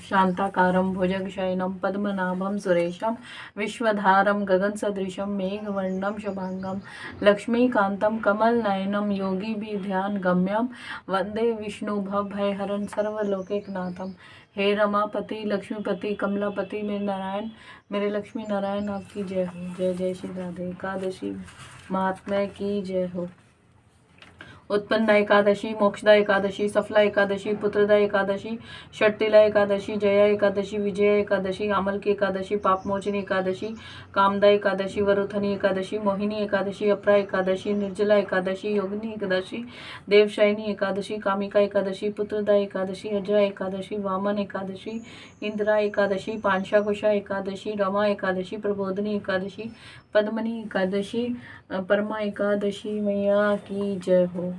शांताकारं भुजगशयनं पद्मनाभं सुरेशं विश्वधारं गगनसदृशं मेघवर्णं शुभांगं लक्ष्मीकान्तं कमलनयनं योगिभिर्ध्यानगम्यं वन्दे विष्णुभवभयहरं सर्वलोकैकनाथं। हे रमापति लक्ष्मीपति कमलापति मेरे नारायण, मेरे लक्ष्मी नारायण आपकी जय हो। जय जय श्री राधे। एकादशी महात्म्य की जय हो। उत्पन्ना एकादशी, मोक्षदा एकादशी, सफला एकादशी, पुत्रदा एकादशी, षट्तिला एकादशी, जया एकादशी, विजया एकादशी, आमल की एकादशी, पापमोचनी एकादशी, कामदा एकादशी, वरुथनी एकादशी, मोहिनी एकादशी, अपरा एकादशी, निर्जला एकादशी, योगिनी एकादशी, देवशायनी एकादशी, कामिका एकादशी, पुत्रदा एकादशी, अजय एकादशी, वामन एकादशी, इंदिरा एकादशी, पांशाकुशा एकादशी, रमा एकादशी, प्रबोधनी एकादशी, पद्मनी एकादशी, परमा एकादशी मैया की जय हो।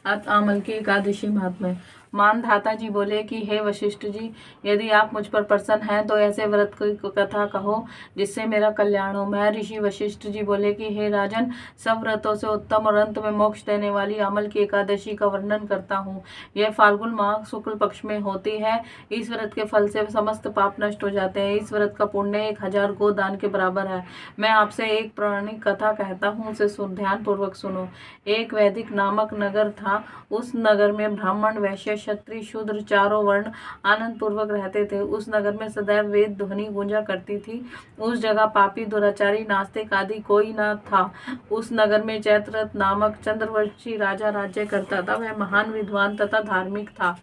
अब आमल की एकादशी महात्म्य। मानधाता जी बोले कि हे वशिष्ठ जी, यदि आप मुझ पर प्रसन्न हैं तो ऐसे व्रत की कथा कहो जिससे मेरा कल्याण हो। मैं ऋषि वशिष्ठ जी बोले कि हे राजन, सब व्रतों से उत्तम और अंत में मोक्ष देने वाली आमल की एकादशी का वर्णन करता हूँ। यह फाल्गुन माह शुक्ल पक्ष में होती है। इस व्रत के फल से समस्त पाप नष्ट हो जाते हैं। इस व्रत का पुण्य 1000 गोदान के बराबर है। मैं आपसे एक पौराणिक कथा कहता हूँ, उसे ध्यान पूर्वक सुनो। एक वैदिक नामक नगर था। उस नगर में ब्राह्मण, वैश्य, क्षत्रिय, शूद्र चारों वर्ण आनंद पूर्वक रहते थे। उस नगर में सदैव वेद ध्वनि गूंजा करती थी। उस जगह पापी, दुराचारी, नास्तिक आदि कोई न था। उस नगर में चैत्ररथ नामक चंद्रवंशी राजा राज्य करता था। वह महान विद्वान तथा धार्मिक था।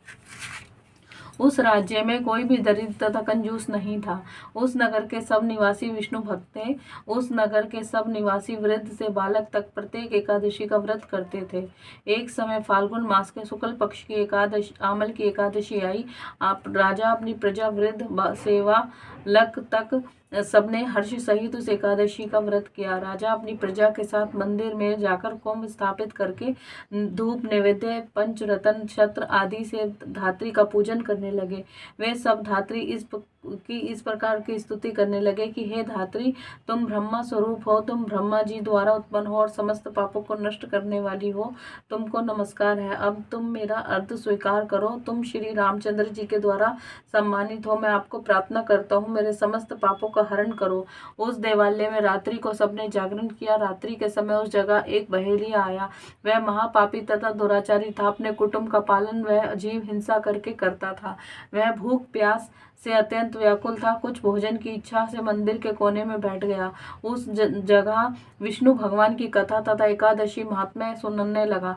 उस राज्य में कोई भी दरिद्र तथा कंजूस नहीं था। उस नगर के सब निवासी विष्णु भक्त थे। उस नगर के सब निवासी वृद्ध से बालक तक प्रत्येक एकादशी का व्रत करते थे। एक समय फाल्गुन मास के शुक्ल पक्ष की एकादशी, आमल की एकादशी आई। राजा अपनी प्रजा, वृद्ध, सेवा लक तक सबने हर्ष सहित उस एकादशी का व्रत किया। राजा अपनी प्रजा के साथ मंदिर में जाकर कुंभ स्थापित करके धूप, नैवेद्य, पंचरत्न, छत्र आदि से धात्री का पूजन करने लगे। वे सब धात्री इस प्रकार की स्तुति करने लगे कि हे धात्री, तुम ब्रह्मा स्वरूप हो, तुम ब्रह्मा जी द्वारा उत्पन्न हो और समस्त पापों को नष्ट करने वाली हो। तुमको नमस्कार है। अब तुम मेरा अर्थ स्वीकार करो। तुम श्री रामचंद्र जी के द्वारा सम्मानित हो। मैं आपको प्रार्थना करता हूँ, मेरे समस्त पापों का हरण करो। उस देवालय में रात्रि को सबने जागरण किया। रात्रि के समय उस जगह एक बहेलिया आया। वह महापापी तथा दुराचारी था। अपने कुटुंब का पालन वह अजीब हिंसा करके करता था। वह भूख प्यास से अत्यंत व्याकुल था। कुछ भोजन की इच्छा से मंदिर के कोने में बैठ गया। उस जगह विष्णु भगवान की कथा तथा एकादशी महात्म्य सुनने लगा।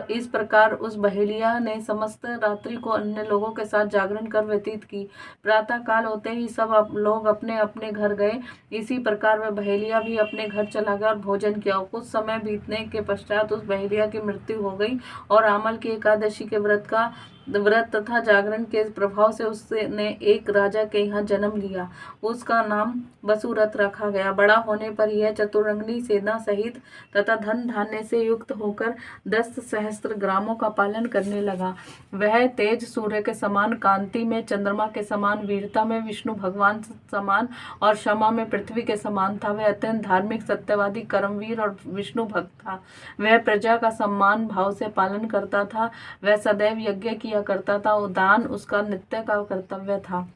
इस प्रकार उस बहेलिया ने समस्त रात्रि को अन्य लोगों के साथ जागरण कर व्यतीत की। प्रातः काल होते ही सब लोग अपने अपने घर गए। इसी प्रकार वह बहेलिया भी अपने घर चला गया और भोजन किया। कुछ समय बीतने के पश्चात उस बहेलिया की मृत्यु हो गई और आमल की एकादशी के व्रत तथा जागरण के प्रभाव से उसने एक राजा के यहाँ जन्म लिया। उसका नाम वसुरथ रखा गया। बड़ा होने पर यह चतुरंगनी सेना सहित तथा धन धान्य से युक्त होकर 10 सहस्त्र ग्रामों का पालन करने लगा। वह तेज सूर्य के समान कांति में, चंद्रमा के समान वीरता में, विष्णु भगवान समान और क्षमा में पृथ्वी के समान था। वह अत्यंत धार्मिक, सत्यवादी, कर्मवीर और विष्णु भक्त था। वह प्रजा का सम्मान भाव से पालन करता था। वह सदैव यज्ञ किया करता था और दान उसका नित्य का कर्तव्य था।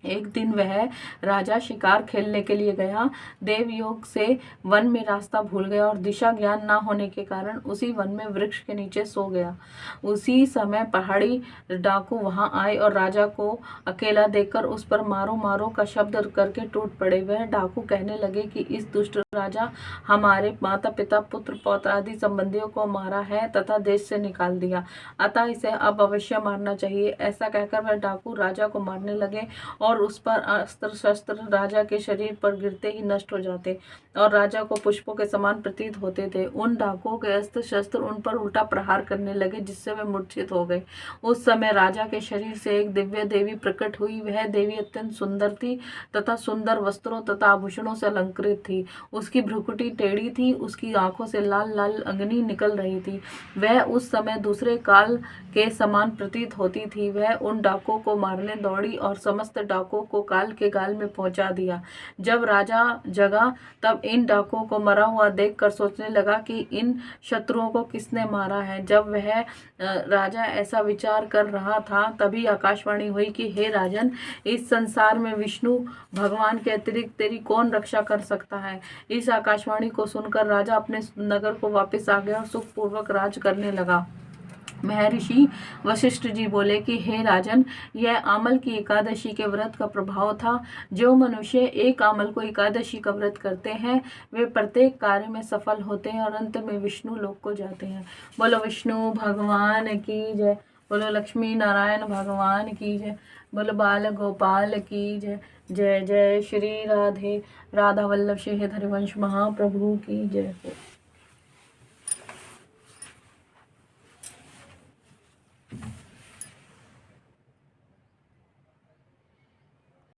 एक दिन वह राजा शिकार खेलने के लिए गया। देवयोग से वन में रास्ता भूल गया और दिशा ज्ञान न होने के कारण उसी वन में वृक्ष के नीचे सो गया। उसी समय पहाड़ी डाकू वहां आए और राजा को अकेला देखकर उस पर मारो मारो का शब्द करके टूट पड़े। वह डाकू कहने लगे कि इस दुष्ट राजा हमारे माता पिता, पुत्र पौत्र आदि संबंधियों को मारा है तथा देश से निकाल दिया, अतः इसे अब अवश्य मारना चाहिए। ऐसा कहकर वह डाकू राजा को मारने लगे और उस पर अस्त्र शस्त्र राजा के शरीर पर गिरते ही नष्ट हो जाते और राजा को पुष्पों के समान प्रतीत होते थे। उन डाकुओं के अस्त्र शस्त्र उन पर उल्टा प्रहार करने लगे, जिससे वे मूर्छित हो गए। उस समय राजा के शरीर से एक दिव्य देवी प्रकट हुई। वह देवी अत्यंत सुंदर थी तथा सुंदर वस्त्रों तथा आभूषणों से अलंकृत थी। उसकी भ्रुकुटी टेढ़ी थी। उसकी आंखों से लाल लाल अग्नि निकल रही थी। वह उस समय दूसरे काल के समान प्रतीत होती थी। वह उन डाकुओं को मारने दौड़ी और समस्त डाकुओं डाकुओं को काल के गाल में पहुंचा दिया। जब राजा जगा तब इन डाकुओं को मरा हुआ देखकर सोचने लगा कि इन शत्रुओं को किसने मारा है। जब वह राजा ऐसा विचार कर रहा था तभी आकाशवाणी हुई कि हे राजन, इस संसार में विष्णु भगवान के अतिरिक्त तेरी कौन रक्षा कर सकता है। इस आकाशवाणी को सुनकर राजा अपने नगर को वापस आ गया और सुखपूर्वक राज करने लगा। महर्षि वशिष्ठ जी बोले कि हे राजन, यह आमल की एकादशी के व्रत का प्रभाव था। जो मनुष्य एक आमल को एकादशी का व्रत करते हैं वे प्रत्येक कार्य में सफल होते हैं और अंत में विष्णु लोक को जाते हैं। बोलो विष्णु भगवान की जय। बोलो लक्ष्मी नारायण भगवान की जय। बोलो बाल गोपाल की जय। जय जय श्री राधे राधा वल्लभ श्री हरिवंश महाप्रभु की जय हो।